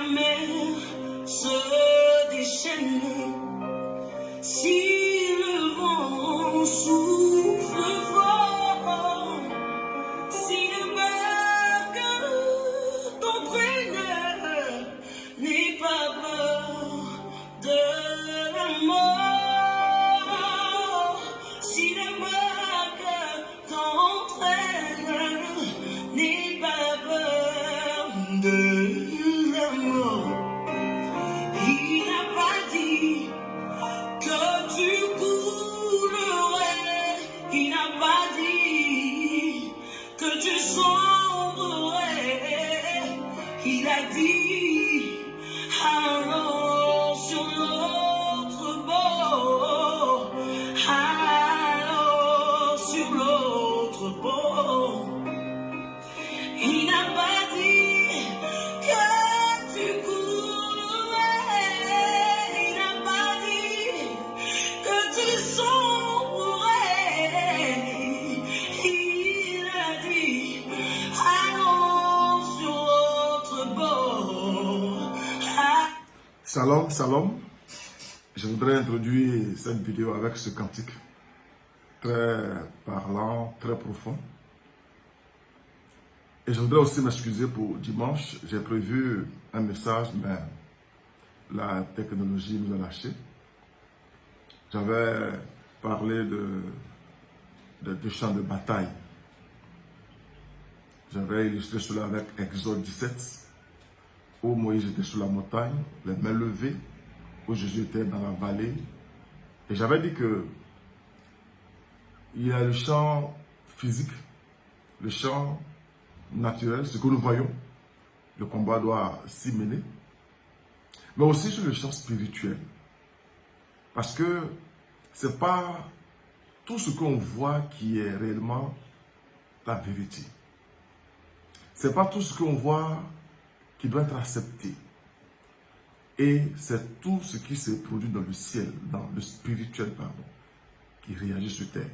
Mer se déchaîne, si le vent souffle fort, si le barque t'entraîne, n'aie pas peur de la mort. Si le barque t'entraîne, n'aie pas peur de la mort. Il n'a pas dit que tu coulerais, il n'a pas dit que tu sombrerais, il a dit allons sur l'autre bord, allons sur l'autre bord. Il n'a pas dit que tu coulerais, il n'a pas dit que tu sombrerais, il a dit allons sur l'autre bord. Shalom, shalom. Je voudrais introduire cette vidéo avec ce cantique très parlant, très profond. Et je voudrais aussi m'excuser pour dimanche. J'ai prévu un message, mais la technologie nous a lâchés. J'avais parlé de champs de bataille. J'avais illustré cela avec Exode 17, où Moïse était sur la montagne, les mains levées, où Jésus était dans la vallée. Et j'avais dit que il y a le champ physique, le champ naturel, ce que nous voyons. Le combat doit s'y mener. Mais aussi sur le champ spirituel. Parce que ce n'est pas tout ce qu'on voit qui est réellement la vérité. Ce n'est pas tout ce qu'on voit qui doit être accepté. Et c'est tout ce qui se produit dans le ciel, dans le spirituel, pardon, qui réagit sur terre.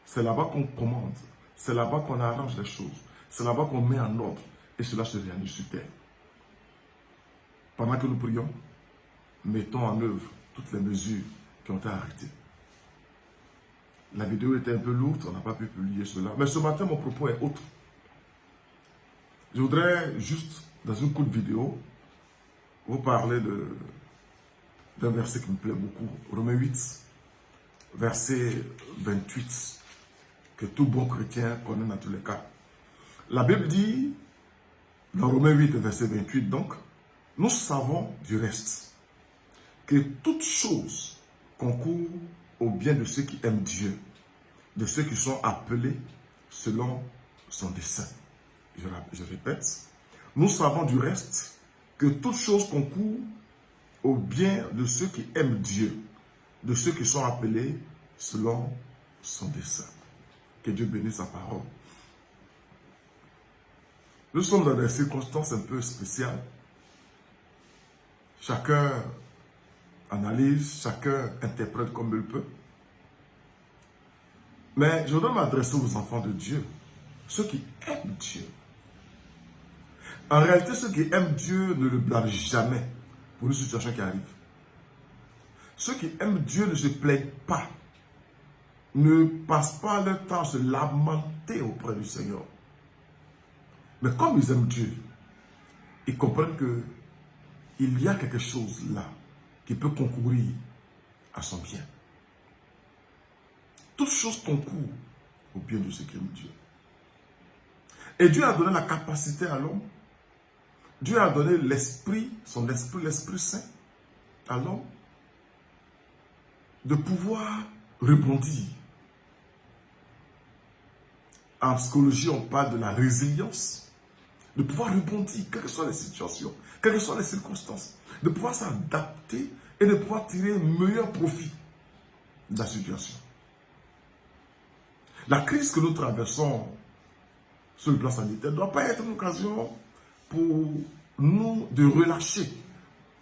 C'est là-bas qu'on commande. C'est là-bas qu'on arrange les choses. C'est là-bas qu'on met en ordre. Et cela se réalise sur terre. Pendant que nous prions, mettons en œuvre toutes les mesures qui ont été arrêtées. La vidéo était un peu lourde, on n'a pas pu publier cela. Mais ce matin, mon propos est autre. Je voudrais juste, dans une courte vidéo, vous parler d'un verset qui me plaît beaucoup. Romains 8, verset 28, que tout bon chrétien connaît dans tous les cas. La Bible dit, dans Romains 8, verset 28, donc, nous savons du reste que toute chose concourt au bien de ceux qui aiment Dieu, de ceux qui sont appelés selon son dessein. Je répète, nous savons du reste que toute chose concourt au bien de ceux qui aiment Dieu, de ceux qui sont appelés selon son dessein. Que Dieu bénisse sa parole. Nous sommes dans des circonstances un peu spéciales. Chacun analyse, chacun interprète comme il peut. Mais je voudrais m'adresser aux enfants de Dieu, ceux qui aiment Dieu. En réalité, ceux qui aiment Dieu ne le blâment jamais pour une situation qui arrive. Ceux qui aiment Dieu ne se plaignent pas, ne passent pas leur temps à se lamenter auprès du Seigneur. Mais comme ils aiment Dieu, ils comprennent qu'il y a quelque chose là qui peut concourir à son bien. Toute chose concourt au bien de ceux qui aiment Dieu. Et Dieu a donné la capacité à l'homme. Dieu a donné l'esprit, son esprit, l'Esprit Saint à l'homme de pouvoir rebondir. En psychologie, on parle de la résilience. De pouvoir rebondir, quelles que soient les situations, quelles que soient les circonstances, de pouvoir s'adapter et de pouvoir tirer un meilleur profit de la situation. La crise que nous traversons sur le plan sanitaire ne doit pas être une occasion pour nous de relâcher,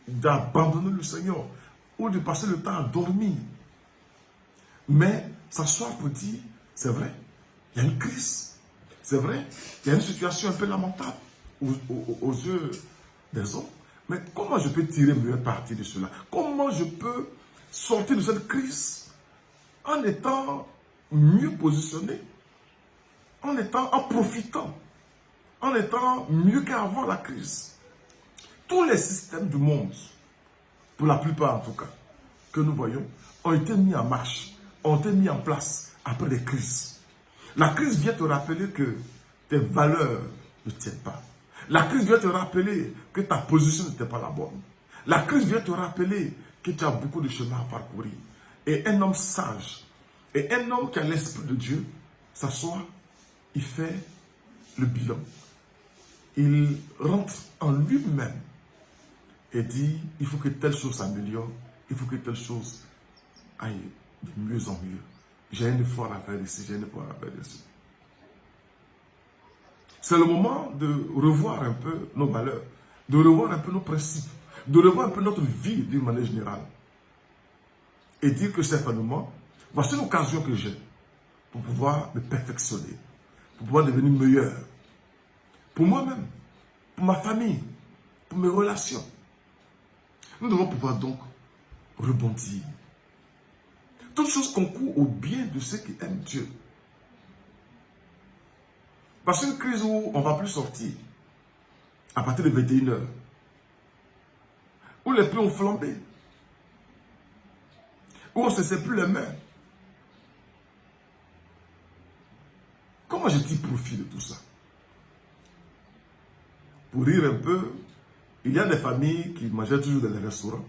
d'abandonner le Seigneur ou de passer le temps à dormir. Mais s'asseoir pour dire, c'est vrai, il y a une crise. C'est vrai, il y a une situation un peu lamentable aux yeux des hommes. Mais comment je peux tirer meilleure partie de cela? Comment je peux sortir de cette crise en étant mieux positionné, en profitant, en étant mieux qu'avant la crise? Tous les systèmes du monde, pour la plupart en tout cas, que nous voyons, ont été mis en marche, ont été mis en place après des crises. La crise vient te rappeler que tes valeurs ne tiennent pas. La crise vient te rappeler que ta position n'était pas la bonne. La crise vient te rappeler que tu as beaucoup de chemin à parcourir. Et un homme sage, et un homme qui a l'esprit de Dieu, s'assoit, il fait le bilan. Il rentre en lui-même et dit, il faut que telle chose s'améliore, il faut que telle chose aille de mieux en mieux. J'ai un effort à faire ici, j'ai un effort à faire ici. C'est le moment de revoir un peu nos valeurs, de revoir un peu nos principes, de revoir un peu notre vie d'une manière générale. Et dire que certainement, voici l'occasion que j'ai pour pouvoir me perfectionner, pour pouvoir devenir meilleur. Pour moi-même, pour ma famille, pour mes relations. Nous devons pouvoir donc rebondir. Toute chose concourt au bien de ceux qui aiment Dieu. Parce qu'une crise où on ne va plus sortir à partir de 21h, où les prix ont flambé, où on ne se sait plus les mains. Comment je tire profit de tout ça? Pour rire un peu, il y a des familles qui mangeaient toujours dans les restaurants.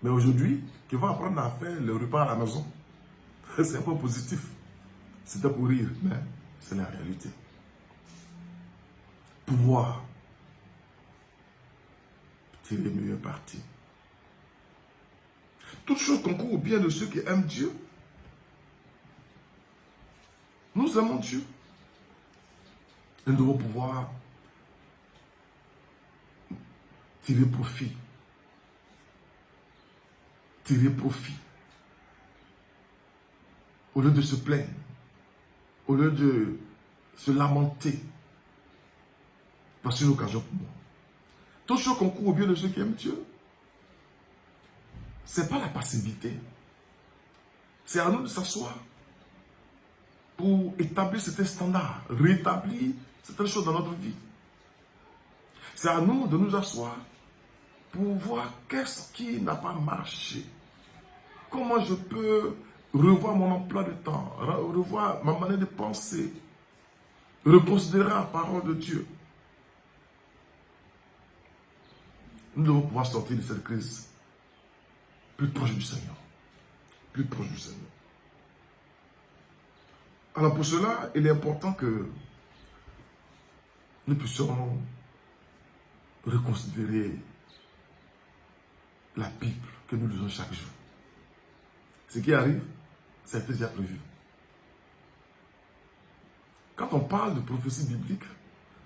Mais aujourd'hui, qui vont apprendre à faire le repas à la maison. C'est un peu positif. C'était pour rire, mais c'est la réalité. Pouvoir tirer meilleur parti. Toute chose concourt au bien de ceux qui aiment Dieu. Nous aimons Dieu. Nous devons pouvoir tirer profit. Tirer profit. Au lieu de se plaindre, au lieu de se lamenter, c'est une occasion pour moi. Tout ce concourt au bien de ceux qui aiment Dieu, ce n'est pas la passivité. C'est à nous de s'asseoir pour établir certains standards, rétablir certaines choses dans notre vie. C'est à nous de nous asseoir pour voir qu'est-ce qui n'a pas marché. Comment je peux revoir mon emploi de temps, revoir ma manière de penser, reconsidérer la parole de Dieu. Nous devons pouvoir sortir de cette crise plus proche du Seigneur. Plus proche du Seigneur. Alors pour cela, il est important que nous puissions reconsidérer la Bible que nous lisons chaque jour. Ce qui arrive, c'est déjà prévu. Quand on parle de prophétie biblique,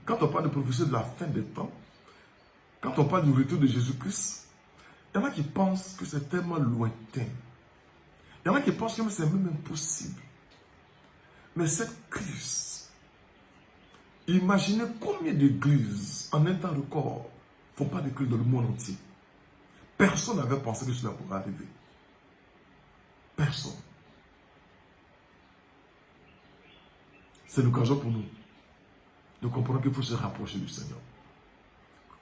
quand on parle de prophétie de la fin des temps, quand on parle du retour de Jésus-Christ, il y en a qui pensent que c'est tellement lointain. Il y en a qui pensent que c'est même impossible. Mais cette crise, imaginez combien d'églises en un temps record ne font pas de crise dans le monde entier. Personne n'avait pensé que cela pourrait arriver. Personne. C'est l'occasion pour nous de comprendre qu'il faut se rapprocher du Seigneur.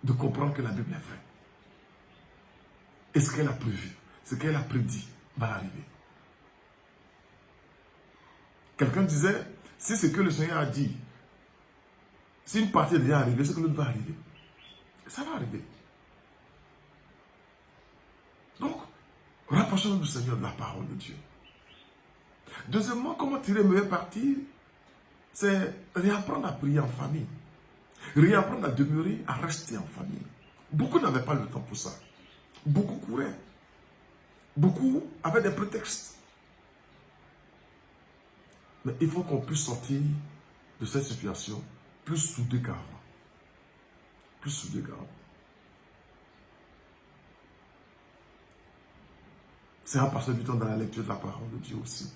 De comprendre que la Bible est vraie. Et ce qu'elle a prévu, ce qu'elle a prédit va arriver. Quelqu'un disait, si ce que le Seigneur a dit, si une partie est déjà arrivée, c'est que l'autre va arriver. Et ça va arriver. Donc, rapprochons-nous du Seigneur, de la parole de Dieu. Deuxièmement, comment tirer meilleur parti? C'est réapprendre à prier en famille. Réapprendre à demeurer, à rester en famille. Beaucoup n'avaient pas le temps pour ça. Beaucoup couraient. Beaucoup avaient des prétextes. Mais il faut qu'on puisse sortir de cette situation plus soudés qu'avant. Plus soudés qu'avant. C'est à passer du temps dans la lecture de la parole de Dieu aussi.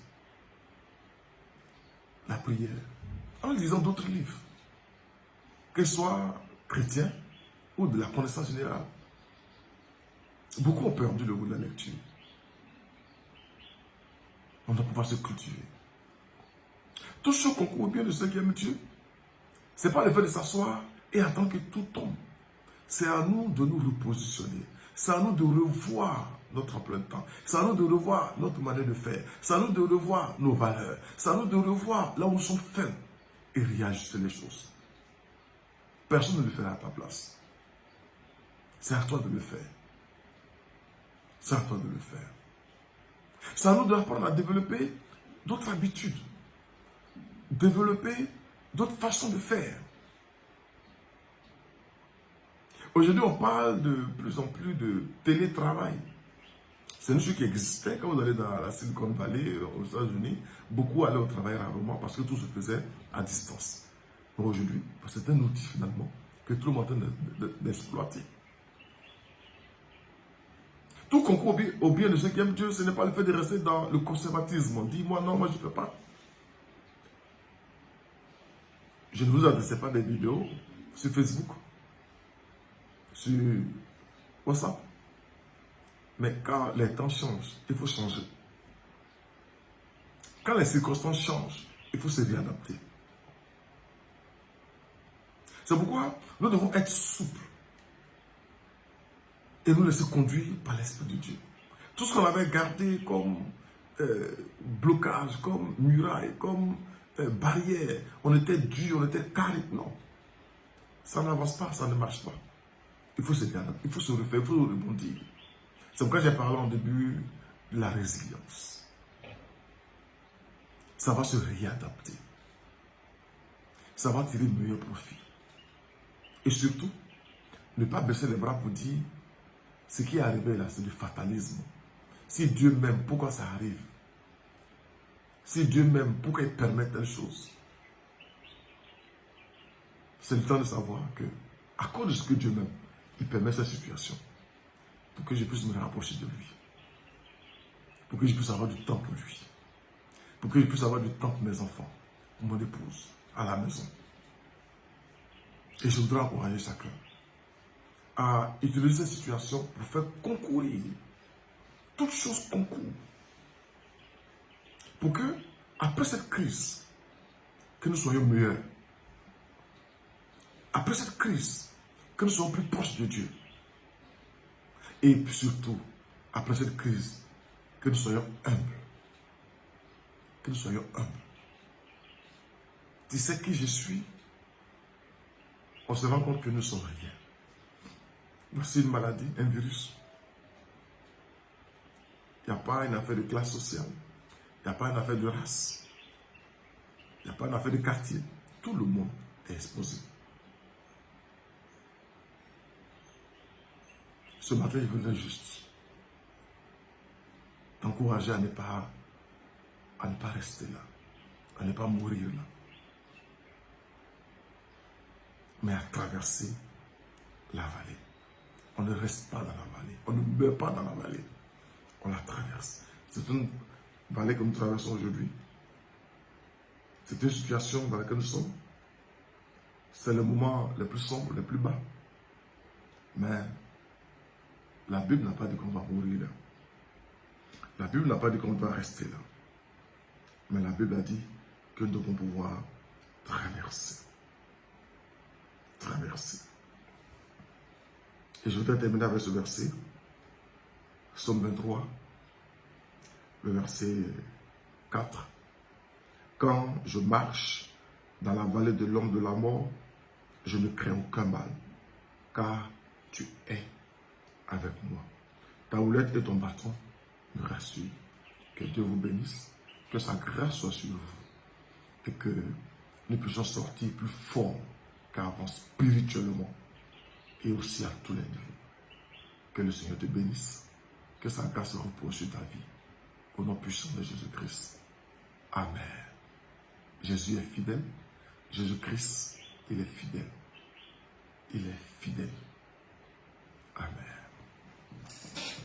La prière. En lisant d'autres livres. Qu'ils soient chrétiens ou de la connaissance générale. Beaucoup ont perdu le goût de la lecture. On doit pouvoir se cultiver. Tout ce concours au bien de ceux qui aiment Dieu, ce n'est pas le fait de s'asseoir et attendre que tout tombe. C'est à nous de nous repositionner. C'est à nous de revoir notre emploi de temps. C'est à nous de revoir notre manière de faire. C'est à nous de revoir nos valeurs. C'est à nous de revoir là où nous sommes faibles et réajuster les choses. Personne ne le fera à ta place. C'est à toi de le faire. C'est à toi de le faire. C'est à nous d'apprendre à développer d'autres habitudes. Développer d'autres façons de faire. Aujourd'hui, on parle de plus en plus de télétravail. C'est une chose qui existait. Quand vous allez dans la Silicon Valley, aux États-Unis, beaucoup allaient au travail rarement parce que tout se faisait à distance. Mais aujourd'hui, c'est un outil finalement que tout le monde est en train d'exploiter. Tout concourt au bien de ceux qui aiment Dieu, ce n'est pas le fait de rester dans le conservatisme. On dit, moi non, moi je ne peux pas. Je ne vous adresse pas des vidéos sur Facebook, sur WhatsApp. Mais quand les temps changent, il faut changer. Quand les circonstances changent, il faut se réadapter. C'est pourquoi nous devons être souples et nous laisser conduire par l'Esprit de Dieu. Tout ce qu'on avait gardé comme blocage, comme muraille, comme barrière, on était dur, on était carré. Non. Ça n'avance pas, ça ne marche pas. Il faut se réadapter, il faut se refaire, il faut rebondir. C'est pourquoi j'ai parlé en début de la résilience. Ça va se réadapter. Ça va tirer le meilleur profit. Et surtout, ne pas baisser les bras pour dire ce qui est arrivé là, c'est du fatalisme. Si Dieu m'aime, pourquoi ça arrive? Si Dieu m'aime, pourquoi il permet telle chose? C'est le temps de savoir que, à cause de ce que Dieu m'aime, il permet cette situation pour que je puisse me rapprocher de lui. Pour que je puisse avoir du temps pour lui. Pour que je puisse avoir du temps pour mes enfants, pour mon épouse, à la maison. Et je voudrais encourager chacun à utiliser cette situation pour faire concourir. Toutes choses concourent. Pour que, après cette crise, que nous soyons meilleurs. Après cette crise, que nous soyons plus proches de Dieu. Et puis surtout, après cette crise, que nous soyons humbles. Que nous soyons humbles. Tu sais qui je suis? On se rend compte que nous ne sommes rien. Voici une maladie, un virus. Il n'y a pas une affaire de classe sociale. Il n'y a pas une affaire de race. Il n'y a pas une affaire de quartier. Tout le monde est exposé. Ce matin, je voudrais juste t'encourager à ne pas rester là, à ne pas mourir là, mais à traverser la vallée. On ne reste pas dans la vallée, on ne meurt pas dans la vallée, on la traverse. C'est une vallée que nous traversons aujourd'hui. C'est une situation dans laquelle nous sommes. C'est le moment le plus sombre, le plus bas. Mais la Bible n'a pas dit qu'on va mourir là. La Bible n'a pas dit qu'on doit rester là. Mais la Bible a dit que nous devons pouvoir traverser. Traverser. Et je voudrais terminer avec ce verset. Psaume 23, le verset 4. Quand je marche dans la vallée de l'ombre de la mort, je ne crains aucun mal, car tu es avec moi. Ta houlette et ton bâton me rassurent. Que Dieu vous bénisse, que sa grâce soit sur vous et que nous puissions sortir plus forts qu'avant spirituellement et aussi à tous les niveaux. Que le Seigneur te bénisse, que sa grâce repose sur ta vie. Au nom puissant de Jésus-Christ. Amen. Jésus est fidèle. Jésus-Christ, il est fidèle. Il est fidèle. Amen.